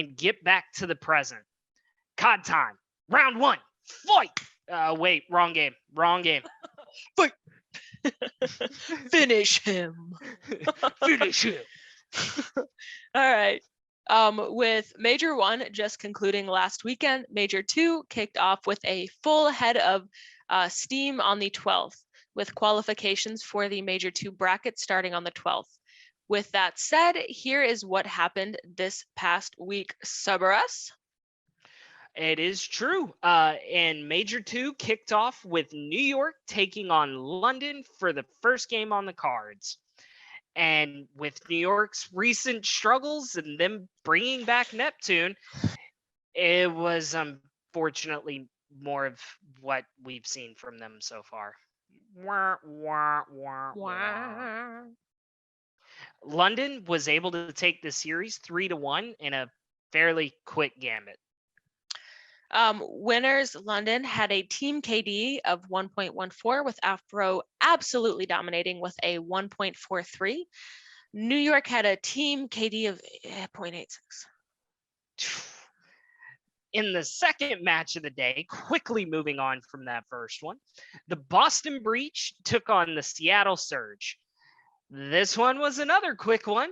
and get back to the present. COD time. Round 1. Fight. Wait, wrong game. Fight. Finish him. Finish him. All right. With Major 1 just concluding last weekend, Major 2 kicked off with a full head of steam on the 12th, with qualifications for the Major 2 bracket starting on the 12th. With that said, here is what happened this past week. Cerberus? It is true. And Major 2 kicked off with New York taking on London for the first game on the cards. And with New York's recent struggles and them bringing back Neptune, it was unfortunately more of what we've seen from them so far. Wah, wah, wah, wah. London was able to take the series 3-1 in a fairly quick gambit. Winners London had a team KD of 1.14, with Afro absolutely dominating with a 1.43. New York had a team KD of 0.86. In the second match of the day, quickly moving on from that first one, the Boston Breach took on the Seattle Surge. This one was another quick one,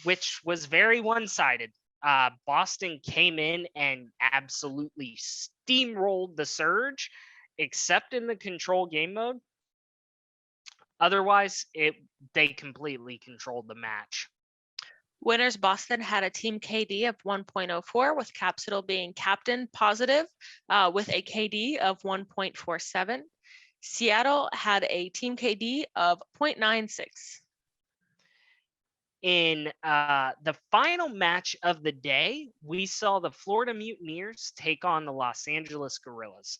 which was very one-sided. Boston came in and absolutely steamrolled the Surge, except in the control game mode. Otherwise, they completely controlled the match. Winners Boston had a team KD of 1.04, with Capsule being captain positive with a KD of 1.47. Seattle had a team KD of 0.96. In the final match of the day, we saw the Florida Mutineers take on the Los Angeles Guerrillas.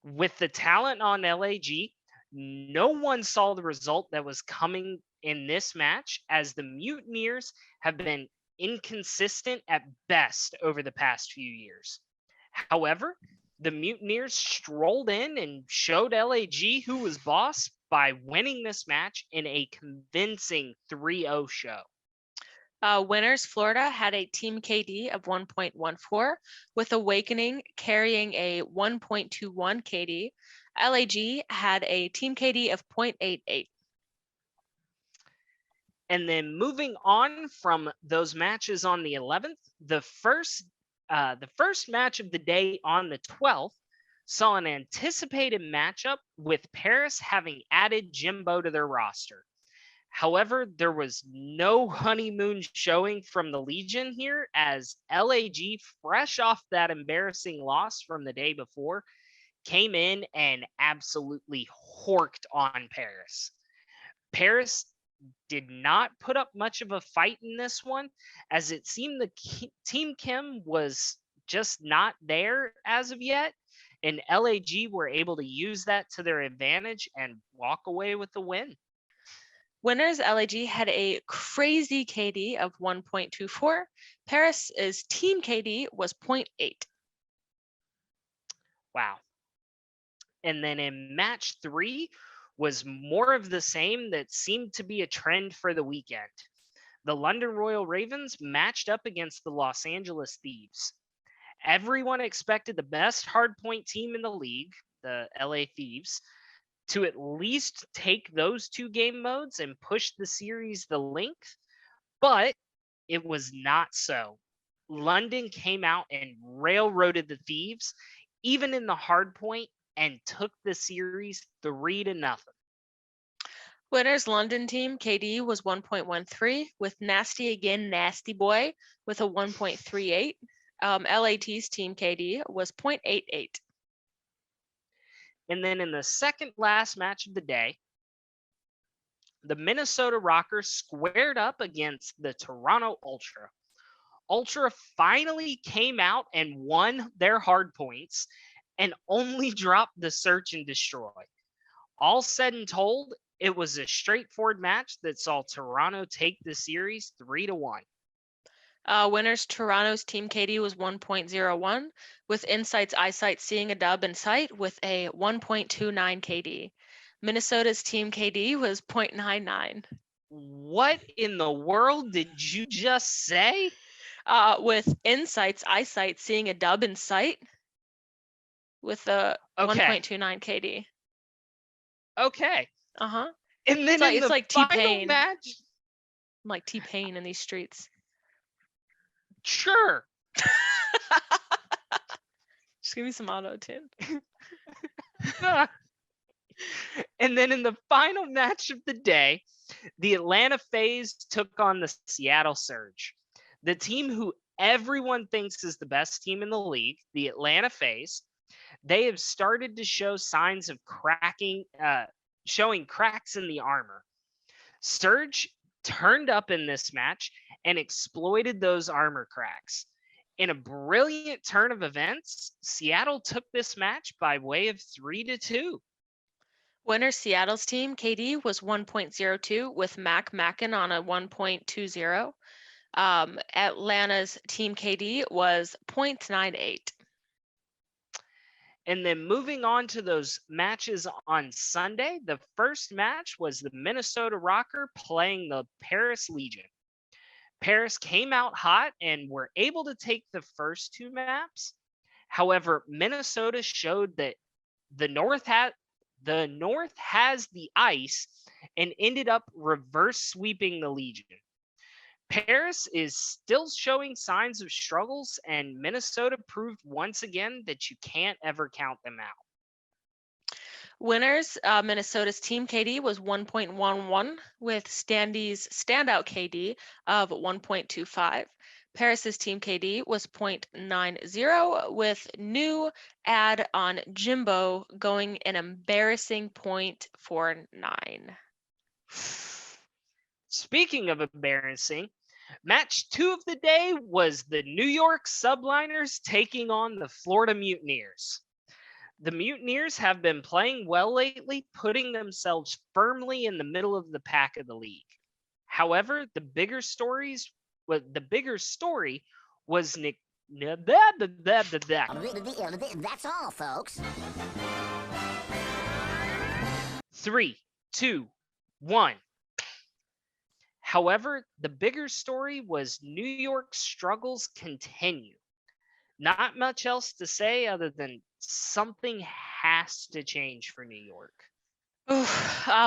With the talent on LAG, no one saw the result that was coming in this match, as the Mutineers have been inconsistent at best over the past few years. However, the Mutineers strolled in and showed LAG who was boss by winning this match in a convincing 3-0 show. Winners Florida had a team KD of 1.14, with Awakening carrying a 1.21 KD. LAG had a team KD of 0.88. And then moving on from those matches on the 11th, the first match of the day on the 12th saw an anticipated matchup with Paris having added Jimbo to their roster. However, there was no honeymoon showing from the Legion here, as LAG, fresh off that embarrassing loss from the day before, came in and absolutely horked on Paris. Paris did not put up much of a fight in this one, as it seemed the Team Chem was just not there as of yet, and LAG were able to use that to their advantage and walk away with the win. Winners LAG had a crazy KD of 1.24. Paris's team KD was 0.8. Wow. And then in match 3 was more of the same that seemed to be a trend for the weekend. The London Royal Ravens matched up against the Los Angeles Thieves. Everyone expected the best hardpoint team in the league, the LA Thieves, to at least take those two game modes and push the series the length, but it was not so. London came out and railroaded the Thieves, even in the hardpoint, and took the series 3-0. Winners London team KD was 1.13, with Nasty again, Nasty Boy, with a 1.38. LAT's team KD was 0.88. And then in the second last match of the day, the Minnesota Rockers squared up against the Toronto Ultra. Ultra finally came out and won their hardpoints and only dropped the Search and Destroy. All said and told, it was a straightforward match that saw Toronto take the series 3-1. Winners Toronto's team KD was 1.01, with Insight's Eyesight seeing a dub in sight with a 1.29 KD. Minnesota's team KD was 0.99. What in the world did you just say? With Insight's Eyesight seeing a dub in sight with a Okay. 1.29 KD. Okay. Uh-huh. And then in It's the like final T-Pain. match, I'm like T-Pain in these streets. sure. Just give me some auto-tune. And then in the final match of the day, the Atlanta FaZe took on the Seattle Surge. The team who everyone thinks is the best team in the league, the Atlanta FaZe, they have started to show signs of showing cracks in the armor. Surge turned up in this match and exploited those armor cracks. In a brilliant turn of events, Seattle took this match by way of 3-2. Winner Seattle's team KD was 1.02 with Mac Mackin on a 1.20. Atlanta's team KD was 0.98. And then moving on to those matches on Sunday, the first match was the Minnesota Rocker playing the Paris Legion. Paris came out hot and were able to take the first two maps. However, Minnesota showed that the North has the ice and ended up reverse sweeping the Legion. Paris is still showing signs of struggles, and Minnesota proved once again that you can't ever count them out. Winners, Minnesota's team KD was 1.11 with Standy's standout KD of 1.25. Paris's team KD was 0.90 with new add on Jimbo going an embarrassing 0.49. Speaking of embarrassing, match 2 of the day was the New York Subliners taking on the Florida Mutineers. The Mutineers have been playing well lately, putting themselves firmly in the middle of the pack of the league. However, the bigger story was Nick. That's all, folks. 3, 2, 1. However, the bigger story was New York's struggles continue. Not much else to say other than something has to change for New York.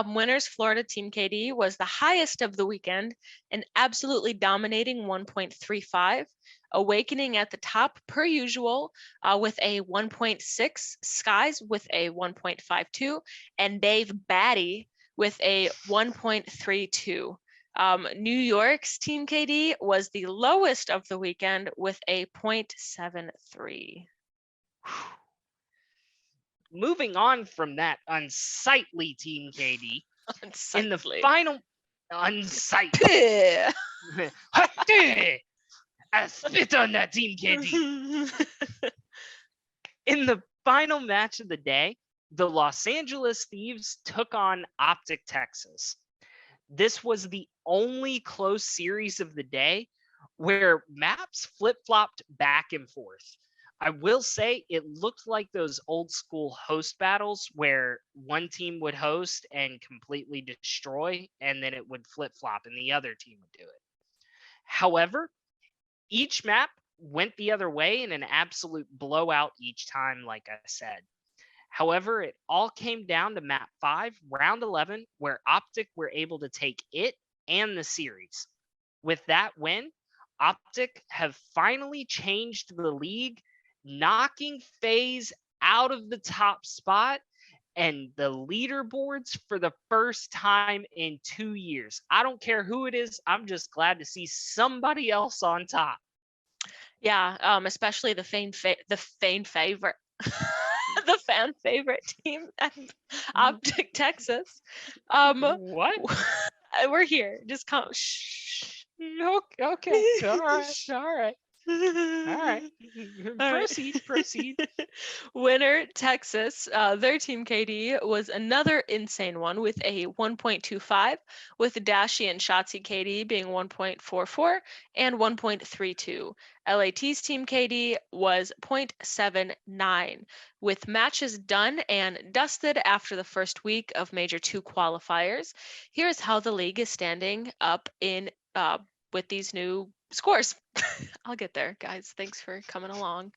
Winners Florida team KD was the highest of the weekend and absolutely dominating 1.35, Awakening at the top per usual with a 1.6, Skies with a 1.52, and Dave Batty with a 1.32. New York's team KD was the lowest of the weekend with a 0.73. Moving on from that unsightly team KD, in the Unsightly. final unsightly. I spit on that team KD. In the final match of the day, the Los Angeles Thieves took on Optic Texas. This was the only close series of the day where maps flip-flopped back and forth. I will say it looked like those old school host battles where one team would host and completely destroy, and then it would flip-flop and the other team would do it. However, each map went the other way in an absolute blowout each time, like I said. However, it all came down to map 5, round 11, where Optic were able to take it and the series. With that win, Optic have finally changed the league, knocking FaZe out of the top spot and the leaderboards for the first time in 2 years. I don't care who it is. I'm just glad to see somebody else on top. Yeah, especially the fan favorite. The fan favorite team at Optic Texas. What? We're here. Just come. Shh. Okay. All right. Proceed. Winner Texas, their team KD was another insane one with a 1.25, with Dashi and Shotzi KD being 1.44 and 1.32. LAT's team KD was 0.79, with matches done and dusted after the first week of Major 2 qualifiers. Here's how the league is standing up in with these new scores. I'll get there, guys. Thanks for coming along.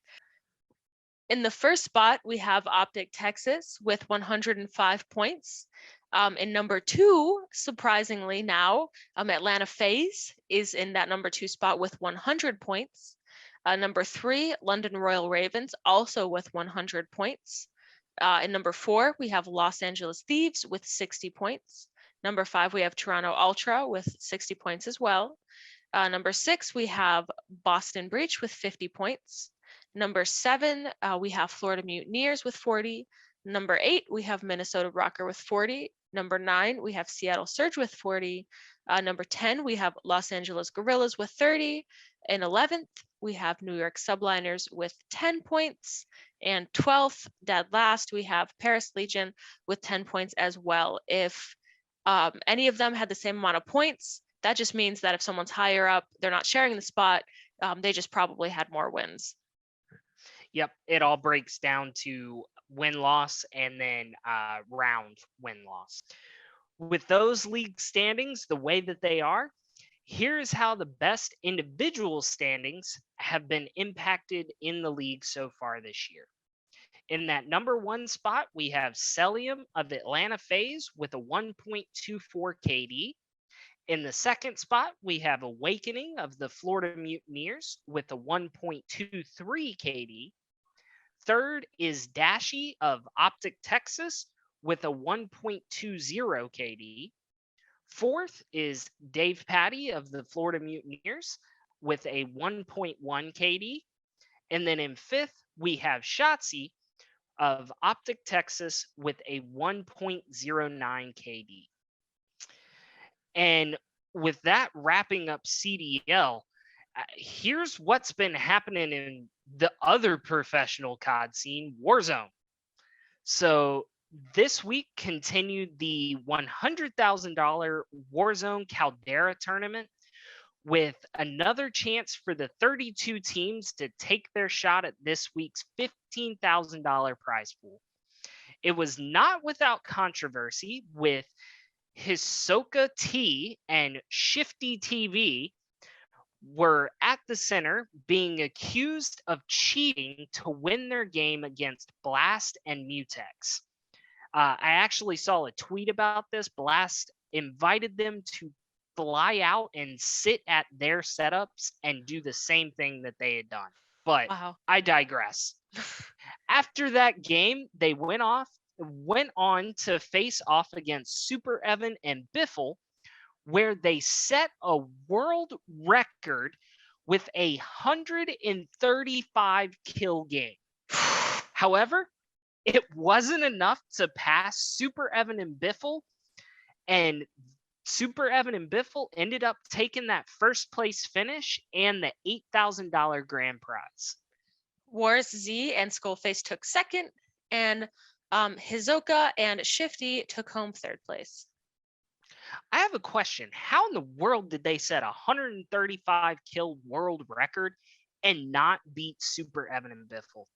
In the first spot, we have Optic Texas with 105 points. In number 2, surprisingly now, Atlanta FaZe is in that number 2 spot with 100 points. Number 3, London Royal Ravens, also with 100 points. In number 4, we have Los Angeles Thieves with 60 points. Number 5, we have Toronto Ultra with 60 points as well. Number 6, we have Boston Breach with 50 points. Number 7, we have Florida Mutineers with 40. Number 8, we have Minnesota Rocker with 40. Number 9, we have Seattle Surge with 40. Number 10, we have Los Angeles Guerrillas with 30. And 11th, we have New York Subliners with 10 points. And 12th, dead last, we have Paris Legion with 10 points as well. If any of them had the same amount of points, that just means that if someone's higher up, they're not sharing the spot, they just probably had more wins. Yep, it all breaks down to win-loss and then round win-loss. With those league standings the way that they are, here's how the best individual standings have been impacted in the league so far this year. In that number 1 spot, we have Celium of Atlanta FaZe with a 1.24 KD. In the second spot, we have Awakening of the Florida Mutineers with a 1.23 KD. Third is Dashy of Optic Texas with a 1.20 KD. Fourth is Dave Patty of the Florida Mutineers with a 1.1 KD. And then in fifth, we have Shotzi of Optic Texas with a 1.09 KD. And with that wrapping up CDL, here's what's been happening in the other professional COD scene, Warzone. So this week continued the $100,000 Warzone Caldera tournament with another chance for the 32 teams to take their shot at this week's $15,000 prize pool. It was not without controversy, with Hisoka T and Shifty TV were at the center, being accused of cheating to win their game against Blast and Mutex. I actually saw a tweet about this. Blast invited them to fly out and sit at their setups and do the same thing that they had done. But Wow. I digress. After that game, they went on to face off against Super Evan and Biffle, where they set a world record with 135 kill game. However, it wasn't enough to pass Super Evan and Biffle, and Super Evan and Biffle ended up taking that first place finish and the $8,000 grand prize. Wars Z and Skullface took second, and Hisoka and Shifty took home third place. I have a question. How in the world did they set a 135 kill world record and not beat Super Evan and Biffle?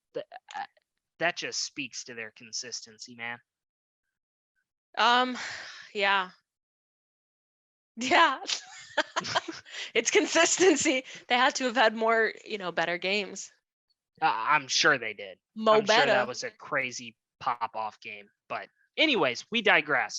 That just speaks to their consistency, man. Yeah. It's consistency. They had to have had more, better games. I'm sure they did. Mo I'm sure better. that was a crazy pop-off game. But anyways, we digress.